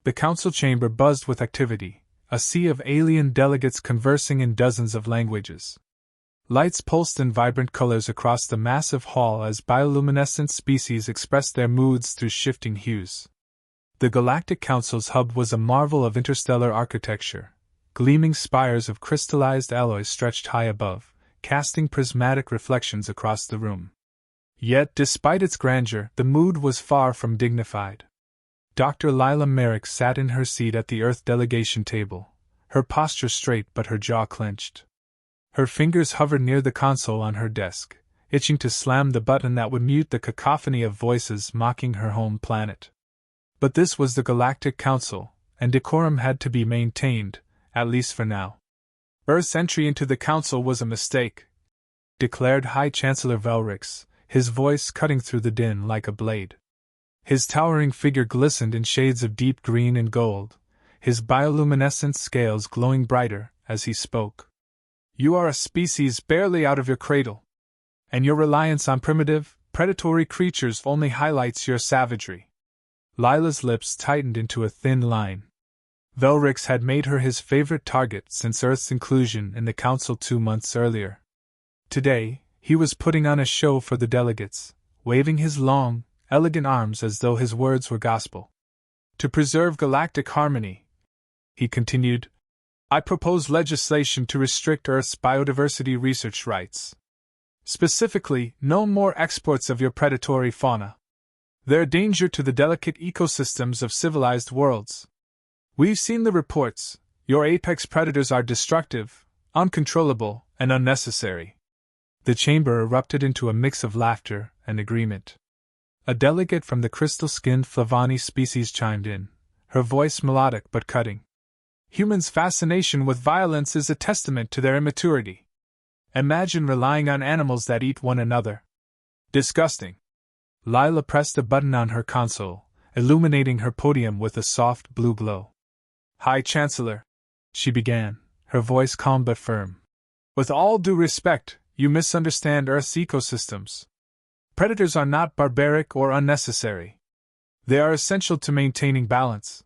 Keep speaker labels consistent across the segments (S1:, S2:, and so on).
S1: The council chamber buzzed with activity, a sea of alien delegates conversing in dozens of languages. Lights pulsed in vibrant colors across the massive hall as bioluminescent species expressed their moods through shifting hues. The Galactic Council's hub was a marvel of interstellar architecture. Gleaming spires of crystallized alloys stretched high above, casting prismatic reflections across the room. Yet, despite its grandeur, the mood was far from dignified. Dr. Lila Merrick sat in her seat at the Earth delegation table, her posture straight but her jaw clenched. Her fingers hovered near the console on her desk, itching to slam the button that would mute the cacophony of voices mocking her home planet. But this was the Galactic Council, and decorum had to be maintained, at least for now. Earth's entry into the Council was a mistake, declared High Chancellor Velrix, his voice cutting through the din like a blade. His towering figure glistened in shades of deep green and gold, his bioluminescent scales glowing brighter as he spoke. You are a species barely out of your cradle, and your reliance on primitive, predatory creatures only highlights your savagery. Lila's lips tightened into a thin line. Velrix had made her his favorite target since Earth's inclusion in the Council 2 months earlier. Today, he was putting on a show for the delegates, waving his long, elegant arms as though his words were gospel. To preserve galactic harmony, he continued, I propose legislation to restrict Earth's biodiversity research rights. Specifically, no more exports of your predatory fauna. They're a danger to the delicate ecosystems of civilized worlds. We've seen the reports. Your apex predators are destructive, uncontrollable, and unnecessary. The chamber erupted into a mix of laughter and agreement. A delegate from the crystal-skinned Flavani species chimed in, her voice melodic but cutting. Humans' fascination with violence is a testament to their immaturity. Imagine relying on animals that eat one another. Disgusting. Lila pressed a button on her console, illuminating her podium with a soft blue glow. High Chancellor, she began, her voice calm but firm. With all due respect, you misunderstand Earth's ecosystems. Predators are not barbaric or unnecessary. They are essential to maintaining balance.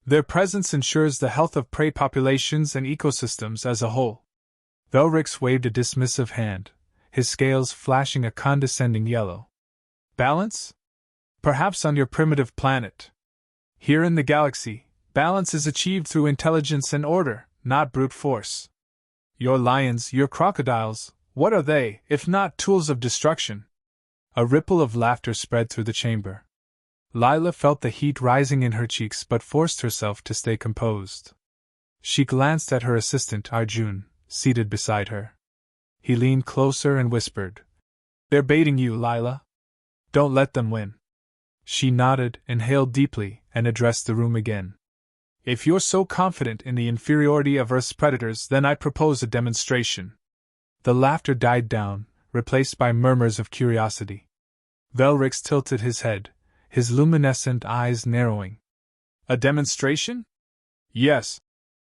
S1: Their presence ensures the health of prey populations and ecosystems as a whole. Velrix waved a dismissive hand, his scales flashing a condescending yellow. Balance? Perhaps on your primitive planet. Here in the galaxy, balance is achieved through intelligence and order, not brute force. Your lions, your crocodiles, what are they, if not tools of destruction? A ripple of laughter spread through the chamber. Lila felt the heat rising in her cheeks but forced herself to stay composed. She glanced at her assistant Arjun, seated beside her. He leaned closer and whispered, They're baiting you, Lila. Don't let them win. She nodded, inhaled deeply, and addressed the room again. If you're so confident in the inferiority of Earth's predators, then I propose a demonstration. The laughter died down, replaced by murmurs of curiosity. Velrix tilted his head, his luminescent eyes narrowing. A demonstration? Yes,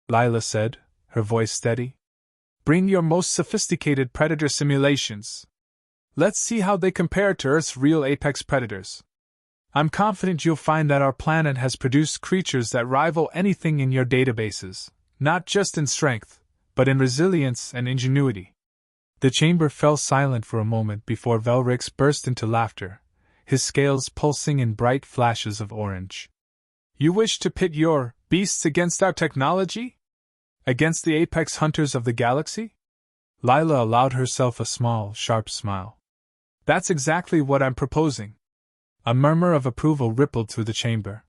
S1: Lila said, her voice steady. Bring your most sophisticated predator simulations. Let's see how they compare to Earth's real apex predators. I'm confident you'll find that our planet has produced creatures that rival anything in your databases, not just in strength, but in resilience and ingenuity. The chamber fell silent for a moment before Velrix burst into laughter, his scales pulsing in bright flashes of orange. You wish to pit your beasts against our technology? Against the apex hunters of the galaxy? Lila allowed herself a small, sharp smile. That's exactly what I'm proposing. A murmur of approval rippled through the chamber.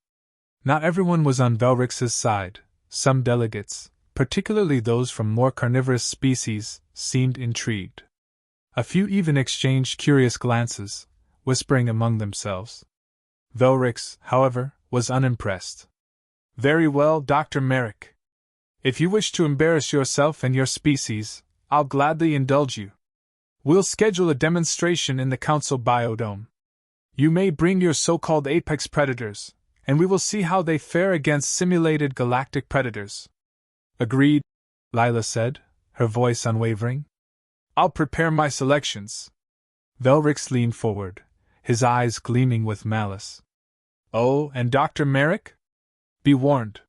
S1: Not everyone was on Velrix's side. Some delegates, particularly those from more carnivorous species, seemed intrigued. A few even exchanged curious glances, whispering among themselves. Velrix, however, was unimpressed. Very well, Dr. Merrick. If you wish to embarrass yourself and your species, I'll gladly indulge you. We'll schedule a demonstration in the Council Biodome. You may bring your so-called apex predators, and we will see how they fare against simulated galactic predators. Agreed, Lila said, her voice unwavering. I'll prepare my selections. Velrix leaned forward, his eyes gleaming with malice. Oh, and Dr. Merrick? Be warned.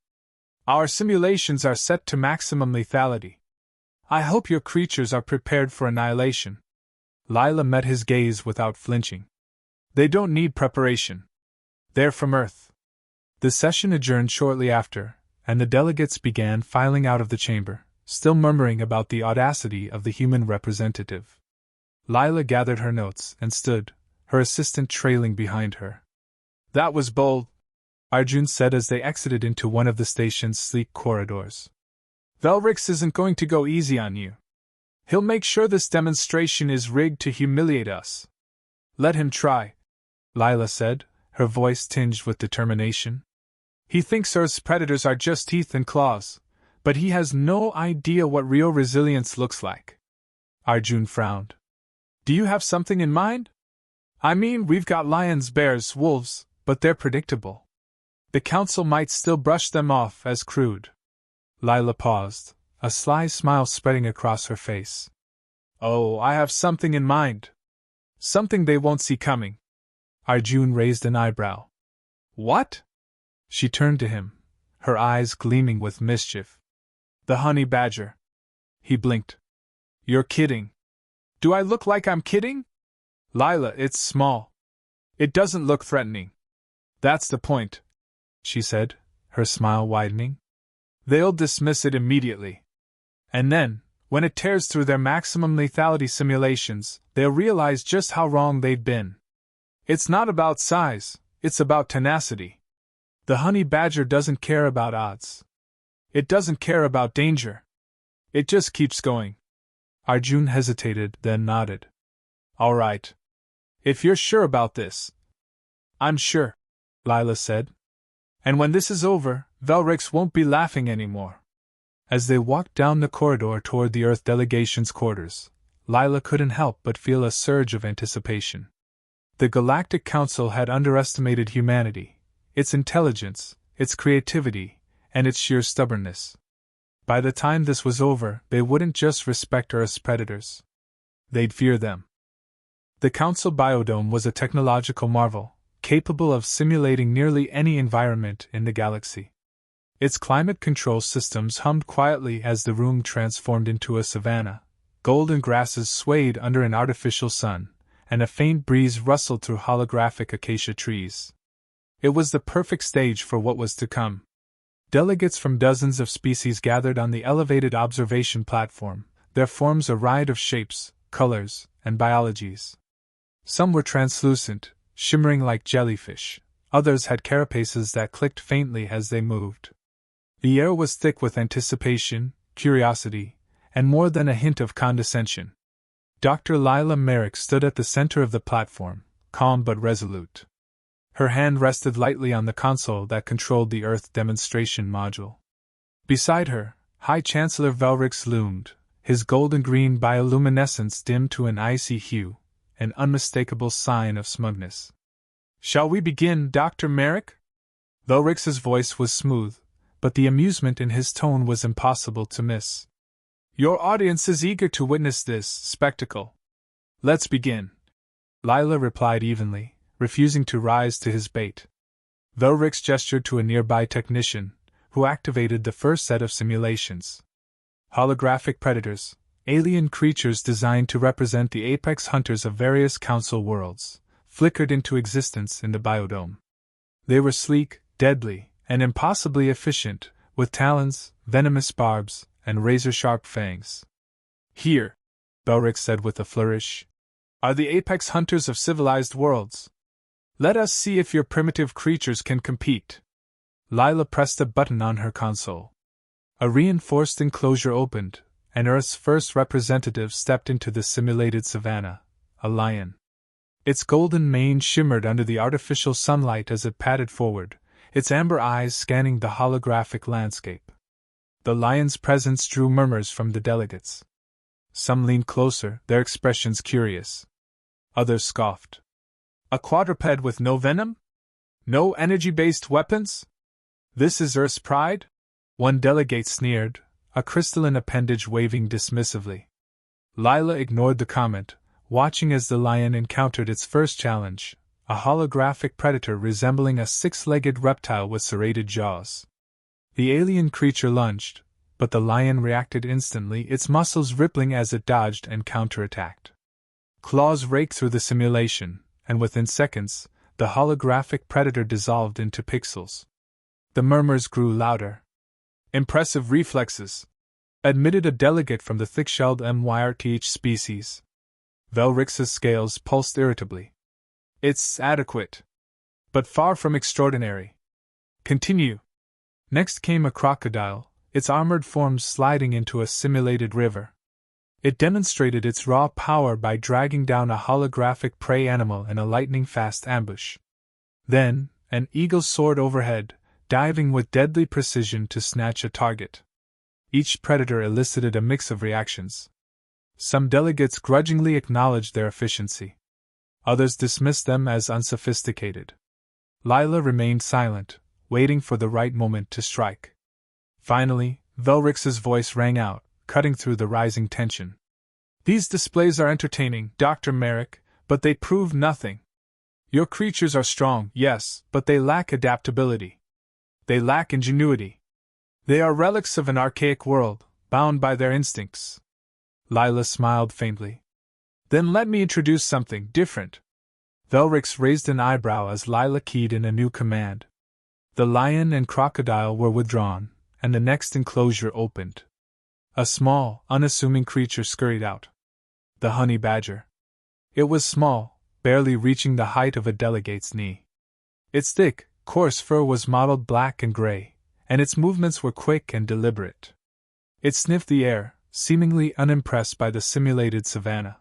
S1: Our simulations are set to maximum lethality. I hope your creatures are prepared for annihilation. Lila met his gaze without flinching. They don't need preparation. They're from Earth. The session adjourned shortly after, and the delegates began filing out of the chamber, still murmuring about the audacity of the human representative. Lila gathered her notes and stood, her assistant trailing behind her. That was bold, Arjun said as they exited into one of the station's sleek corridors. Velrix isn't going to go easy on you. He'll make sure this demonstration is rigged to humiliate us. Let him try, Lila said, her voice tinged with determination. He thinks Earth's predators are just teeth and claws, but he has no idea what real resilience looks like. Arjun frowned. Do you have something in mind? I mean, we've got lions, bears, wolves, but they're predictable. The Council might still brush them off as crude. Lila paused, a sly smile spreading across her face. Oh, I have something in mind. Something they won't see coming. Arjun raised an eyebrow. What? She turned to him, her eyes gleaming with mischief. The honey badger. He blinked. You're kidding. Do I look like I'm kidding? Lila, it's small. It doesn't look threatening. That's the point, she said, her smile widening. They'll dismiss it immediately. And then, when it tears through their maximum lethality simulations, they'll realize just how wrong they've been. It's not about size, it's about tenacity. The honey badger doesn't care about odds. It doesn't care about danger. It just keeps going. Arjun hesitated, then nodded. All right. If you're sure about this. I'm sure, Lila said. And when this is over, Velrix won't be laughing anymore. As they walked down the corridor toward the Earth delegation's quarters, Lila couldn't help but feel a surge of anticipation. The Galactic Council had underestimated humanity, its intelligence, its creativity, and its sheer stubbornness. By the time this was over, they wouldn't just respect Earth's predators. They'd fear them. The Council biodome was a technological marvel, capable of simulating nearly any environment in the galaxy. Its climate control systems hummed quietly as the room transformed into a savanna. Golden grasses swayed under an artificial sun, and a faint breeze rustled through holographic acacia trees. It was the perfect stage for what was to come. Delegates from dozens of species gathered on the elevated observation platform, their forms a riot of shapes, colors, and biologies. Some were translucent, shimmering like jellyfish. Others had carapaces that clicked faintly as they moved. The air was thick with anticipation, curiosity, and more than a hint of condescension. Dr. Lila Merrick stood at the center of the platform, calm but resolute. Her hand rested lightly on the console that controlled the Earth demonstration module. Beside her, High Chancellor Velrix loomed, his golden-green bioluminescence dimmed to an icy hue, an unmistakable sign of smugness. Shall we begin, Dr. Merrick? Velrix's voice was smooth, but the amusement in his tone was impossible to miss. Your audience is eager to witness this spectacle. Let's begin. Lila replied evenly, refusing to rise to his bait. Velrix gestured to a nearby technician, who activated the first set of simulations. Holographic predators, alien creatures designed to represent the apex hunters of various council worlds, flickered into existence in the biodome. They were sleek, deadly, and impossibly efficient, with talons, venomous barbs, and razor-sharp fangs. Here, Velrix said with a flourish, are the apex hunters of civilized worlds. Let us see if your primitive creatures can compete. Lila pressed a button on her console. A reinforced enclosure opened, and Earth's first representative stepped into the simulated savanna, a lion. Its golden mane shimmered under the artificial sunlight as it padded forward, its amber eyes scanning the holographic landscape. The lion's presence drew murmurs from the delegates. Some leaned closer, their expressions curious. Others scoffed. A quadruped with no venom? No energy-based weapons? This is Earth's pride? One delegate sneered, a crystalline appendage waving dismissively. Lila ignored the comment, watching as the lion encountered its first challenge, a holographic predator resembling a six-legged reptile with serrated jaws. The alien creature lunged, but the lion reacted instantly, its muscles rippling as it dodged and counterattacked. Claws raked through the simulation, and within seconds, the holographic predator dissolved into pixels. The murmurs grew louder. "Impressive reflexes," admitted a delegate from the thick-shelled MYRTH species. Velrix's scales pulsed irritably. "It's adequate, but far from extraordinary. Continue." Next came a crocodile, its armored form sliding into a simulated river. It demonstrated its raw power by dragging down a holographic prey animal in a lightning-fast ambush. Then, an eagle soared overhead, diving with deadly precision to snatch a target. Each predator elicited a mix of reactions. Some delegates grudgingly acknowledged their efficiency. Others dismissed them as unsophisticated. Lila remained silent, waiting for the right moment to strike. Finally, Velrix's voice rang out, cutting through the rising tension. "These displays are entertaining, Dr. Merrick, but they prove nothing. Your creatures are strong, yes, but they lack adaptability. They lack ingenuity. They are relics of an archaic world, bound by their instincts." Lila smiled faintly. "Then let me introduce something different." Velrix raised an eyebrow as Lila keyed in a new command. The lion and crocodile were withdrawn, and the next enclosure opened. A small, unassuming creature scurried out. The honey badger. It was small, barely reaching the height of a delegate's knee. Its thick, coarse fur was mottled black and gray, and its movements were quick and deliberate. It sniffed the air, seemingly unimpressed by the simulated savanna.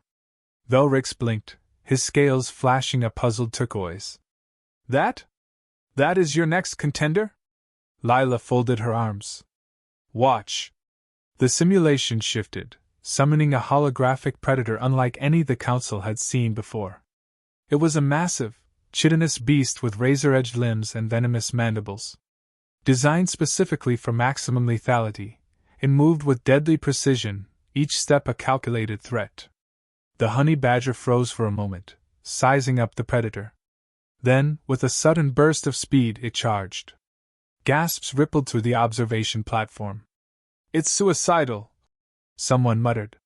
S1: Velrix blinked, his scales flashing a puzzled turquoise. That is your next contender?" Lila folded her arms. "Watch." The simulation shifted, summoning a holographic predator unlike any the Council had seen before. It was a massive, chitinous beast with razor-edged limbs and venomous mandibles. Designed specifically for maximum lethality, it moved with deadly precision, each step a calculated threat. The honey badger froze for a moment, sizing up the predator. Then, with a sudden burst of speed, it charged. Gasps rippled through the observation platform. "It's suicidal," someone muttered.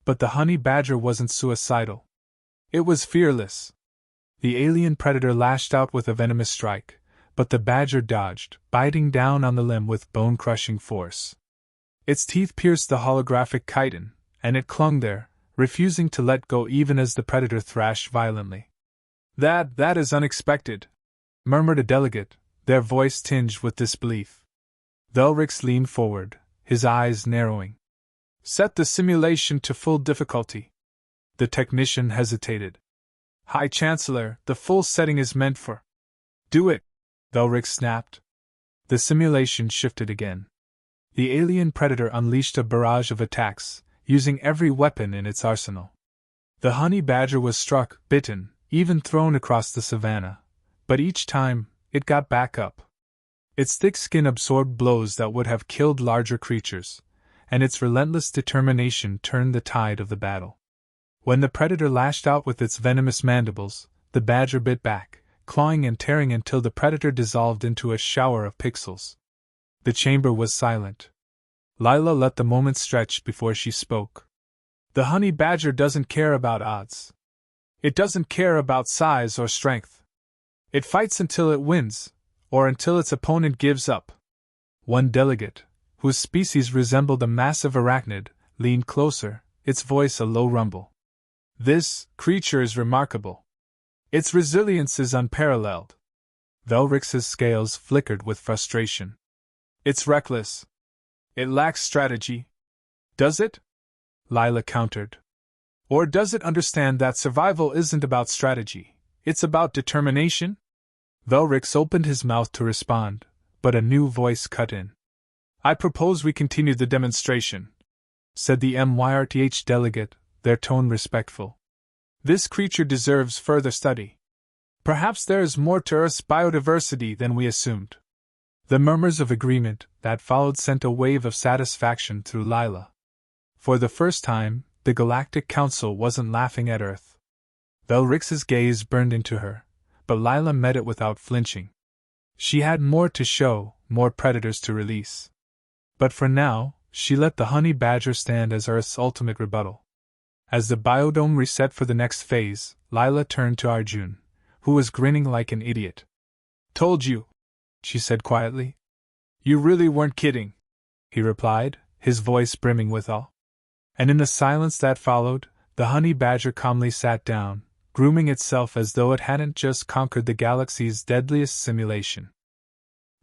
S1: But the honey badger wasn't suicidal. It was fearless. The alien predator lashed out with a venomous strike, but the badger dodged, biting down on the limb with bone-crushing force. Its teeth pierced the holographic chitin, and it clung there, refusing to let go even as the predator thrashed violently. That is unexpected," murmured a delegate, their voice tinged with disbelief. Velrix leaned forward, his eyes narrowing. "Set the simulation to full difficulty." The technician hesitated. "High Chancellor, the full setting is meant for—" "Do it," Velrix snapped. The simulation shifted again. The alien predator unleashed a barrage of attacks, using every weapon in its arsenal. The honey badger was struck, bitten, even thrown across the savanna, but each time, it got back up. Its thick skin absorbed blows that would have killed larger creatures, and its relentless determination turned the tide of the battle. When the predator lashed out with its venomous mandibles, the badger bit back, clawing and tearing until the predator dissolved into a shower of pixels. The chamber was silent. Lila let the moment stretch before she spoke. "The honey badger doesn't care about odds. It doesn't care about size or strength. It fights until it wins, or until its opponent gives up." One delegate, whose species resembled a massive arachnid, leaned closer, its voice a low rumble. "This creature is remarkable. Its resilience is unparalleled." Velrix's scales flickered with frustration. "It's reckless. It lacks strategy." "Does it?" Lila countered. "Or does it understand that survival isn't about strategy, it's about determination?" Velrix opened his mouth to respond, but a new voice cut in. "I propose we continue the demonstration," said the MYRTH delegate, their tone respectful. "This creature deserves further study. Perhaps there is more to Earth's biodiversity than we assumed." The murmurs of agreement that followed sent a wave of satisfaction through Lila. For the first time, the Galactic Council wasn't laughing at Earth. Velrix's gaze burned into her, but Lila met it without flinching. She had more to show, more predators to release. But for now, she let the honey badger stand as Earth's ultimate rebuttal. As the biodome reset for the next phase, Lila turned to Arjun, who was grinning like an idiot. "Told you," she said quietly. "You really weren't kidding," he replied, his voice brimming with awe. And in the silence that followed, the honey badger calmly sat down, grooming itself as though it hadn't just conquered the galaxy's deadliest simulation.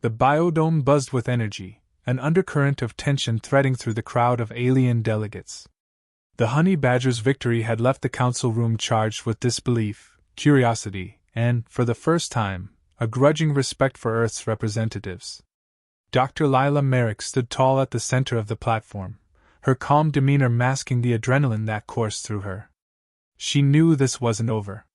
S1: The biodome buzzed with energy, an undercurrent of tension threading through the crowd of alien delegates. The honey badger's victory had left the council room charged with disbelief, curiosity, and, for the first time, a grudging respect for Earth's representatives. Dr. Lila Merrick stood tall at the center of the platform, her calm demeanor masking the adrenaline that coursed through her. She knew this wasn't over.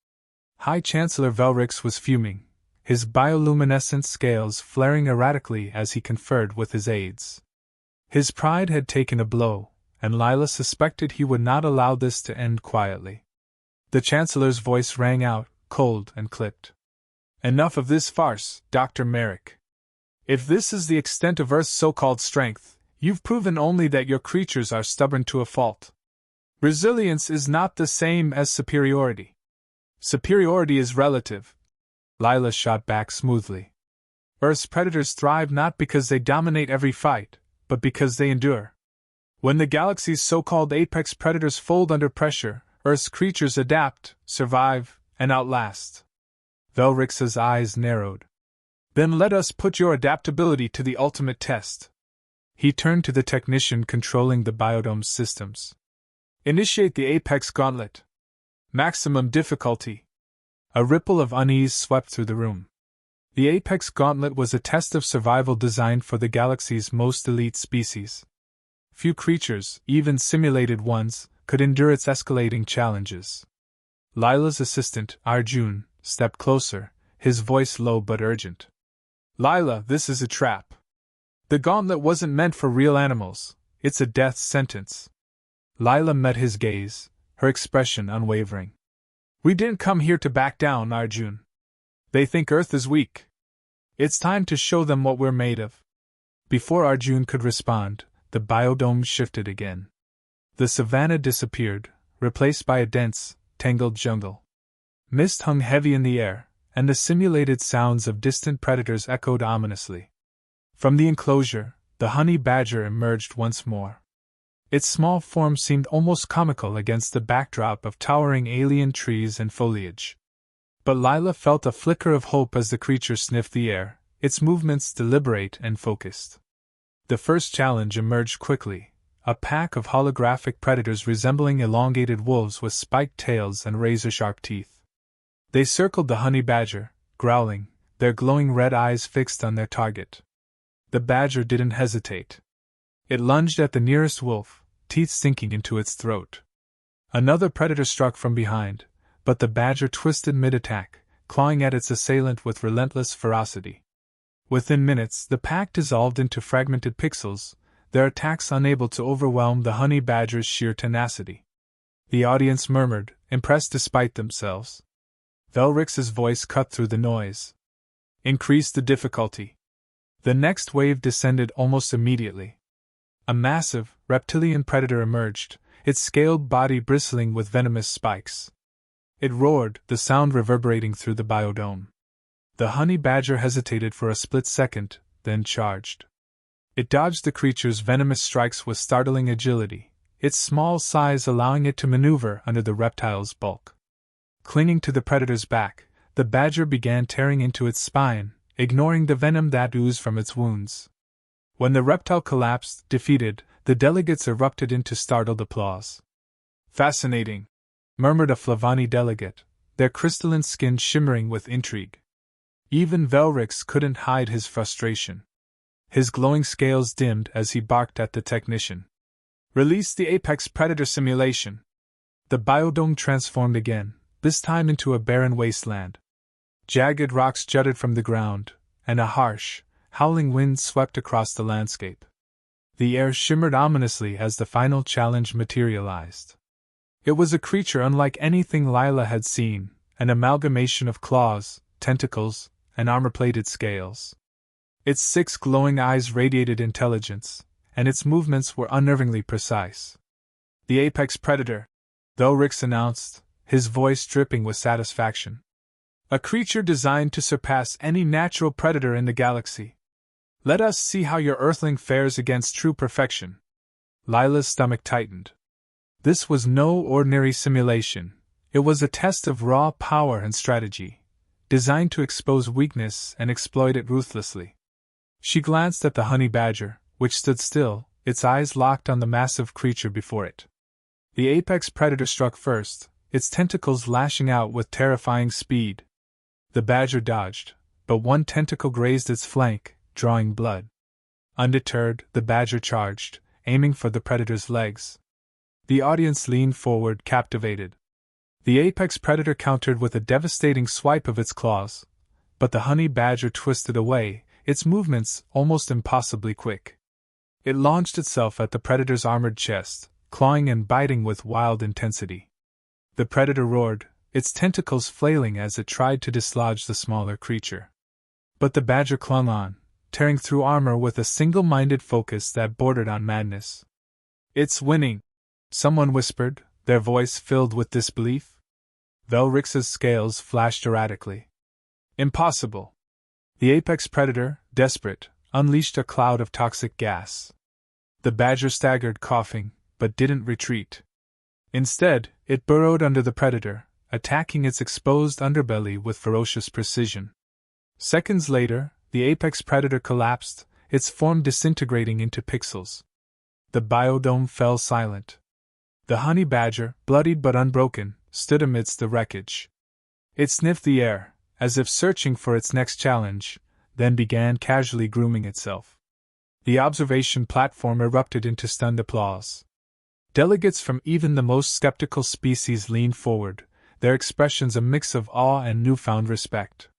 S1: High Chancellor Velrix was fuming, his bioluminescent scales flaring erratically as he conferred with his aides. His pride had taken a blow, and Lila suspected he would not allow this to end quietly. The Chancellor's voice rang out, cold and clipped. "Enough of this farce, Dr. Merrick. If this is the extent of Earth's so-called strength, you've proven only that your creatures are stubborn to a fault. Resilience is not the same as superiority. Superiority is relative," Lila shot back smoothly. "Earth's predators thrive not because they dominate every fight, but because they endure. When the galaxy's so-called apex predators fold under pressure, Earth's creatures adapt, survive, and outlast." Velrix's eyes narrowed. "Then let us put your adaptability to the ultimate test." He turned to the technician controlling the biodome's systems. "Initiate the Apex Gauntlet. Maximum difficulty." A ripple of unease swept through the room. The Apex Gauntlet was a test of survival designed for the galaxy's most elite species. Few creatures, even simulated ones, could endure its escalating challenges. Lila's assistant, Arjun, stepped closer, his voice low but urgent. "Lila, this is a trap. The gauntlet wasn't meant for real animals, it's a death sentence." Lila met his gaze, her expression unwavering. "We didn't come here to back down, Arjun. They think Earth is weak. It's time to show them what we're made of." Before Arjun could respond, the biodome shifted again. The savanna disappeared, replaced by a dense, tangled jungle. Mist hung heavy in the air, and the simulated sounds of distant predators echoed ominously. From the enclosure, the honey badger emerged once more. Its small form seemed almost comical against the backdrop of towering alien trees and foliage. But Lila felt a flicker of hope as the creature sniffed the air, its movements deliberate and focused. The first challenge emerged quickly, a pack of holographic predators resembling elongated wolves with spiked tails and razor-sharp teeth. They circled the honey badger, growling, their glowing red eyes fixed on their target. The badger didn't hesitate. It lunged at the nearest wolf, teeth sinking into its throat. Another predator struck from behind, but the badger twisted mid-attack, clawing at its assailant with relentless ferocity. Within minutes, the pack dissolved into fragmented pixels, their attacks unable to overwhelm the honey badger's sheer tenacity. The audience murmured, impressed despite themselves. Velrix's voice cut through the noise. "Increase the difficulty." The next wave descended almost immediately. A massive, reptilian predator emerged, its scaled body bristling with venomous spikes. It roared, the sound reverberating through the biodome. The honey badger hesitated for a split second, then charged. It dodged the creature's venomous strikes with startling agility, its small size allowing it to maneuver under the reptile's bulk. Clinging to the predator's back, the badger began tearing into its spine, ignoring the venom that oozed from its wounds. When the reptile collapsed, defeated, the delegates erupted into startled applause. "Fascinating," murmured a Flavani delegate, their crystalline skin shimmering with intrigue. Even Velrix couldn't hide his frustration. His glowing scales dimmed as he barked at the technician. "Release the apex predator simulation." The biodome transformed again, this time into a barren wasteland. Jagged rocks jutted from the ground, and a harsh, howling wind swept across the landscape. The air shimmered ominously as the final challenge materialized. It was a creature unlike anything Lila had seen, an amalgamation of claws, tentacles, and armor-plated scales. Its 6 glowing eyes radiated intelligence, and its movements were unnervingly precise. The apex predator, Velrix announced, his voice dripping with satisfaction. A creature designed to surpass any natural predator in the galaxy. Let us see how your Earthling fares against true perfection. Lila's stomach tightened. This was no ordinary simulation. It was a test of raw power and strategy, designed to expose weakness and exploit it ruthlessly. She glanced at the honey badger, which stood still, its eyes locked on the massive creature before it. The apex predator struck first, its tentacles lashing out with terrifying speed. The badger dodged, but one tentacle grazed its flank, drawing blood. Undeterred, the badger charged, aiming for the predator's legs. The audience leaned forward, captivated. The apex predator countered with a devastating swipe of its claws, but the honey badger twisted away, its movements almost impossibly quick. It launched itself at the predator's armored chest, clawing and biting with wild intensity. The predator roared, its tentacles flailing as it tried to dislodge the smaller creature. But the badger clung on, tearing through armor with a single-minded focus that bordered on madness. "It's winning," someone whispered, their voice filled with disbelief. Velrix's scales flashed erratically. "Impossible." The apex predator, desperate, unleashed a cloud of toxic gas. The badger staggered, coughing, but didn't retreat. Instead, it burrowed under the predator, attacking its exposed underbelly with ferocious precision. Seconds later, the apex predator collapsed, its form disintegrating into pixels. The biodome fell silent. The honey badger, bloodied but unbroken, stood amidst the wreckage. It sniffed the air, as if searching for its next challenge, then began casually grooming itself. The observation platform erupted into stunned applause. Delegates from even the most skeptical species leaned forward, their expressions a mix of awe and newfound respect.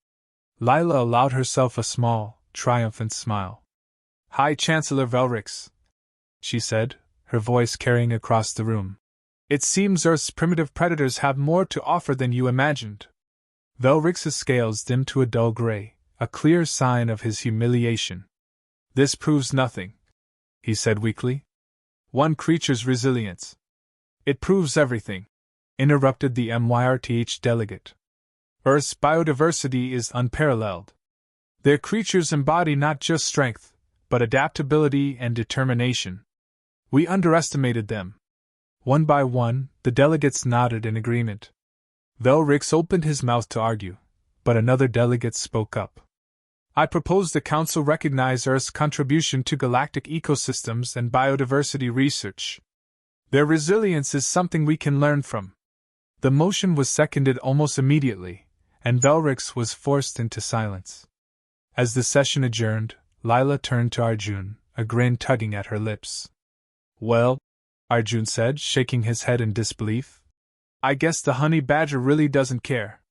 S1: Lila allowed herself a small, triumphant smile. "High Chancellor Velrix," she said, her voice carrying across the room. "It seems Earth's primitive predators have more to offer than you imagined." Velrix's scales dimmed to a dull gray, a clear sign of his humiliation. "This proves nothing," he said weakly. "One creature's resilience." "It proves everything," interrupted the MYRTH delegate. "Earth's biodiversity is unparalleled. Their creatures embody not just strength, but adaptability and determination. We underestimated them." One by one, the delegates nodded in agreement. Velrix opened his mouth to argue, but another delegate spoke up. "I propose the Council recognize Earth's contribution to galactic ecosystems and biodiversity research. Their resilience is something we can learn from." The motion was seconded almost immediately, and Velrix was forced into silence. As the session adjourned, Lila turned to Arjun, a grin tugging at her lips. "Well," Arjun said, shaking his head in disbelief, "I guess the honey badger really doesn't care."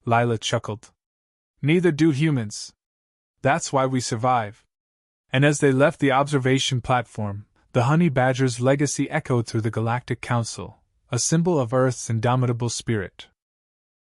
S1: Lila chuckled. "Neither do humans. That's why we survive." And as they left the observation platform, the honey badger's legacy echoed through the Galactic Council, a symbol of Earth's indomitable spirit.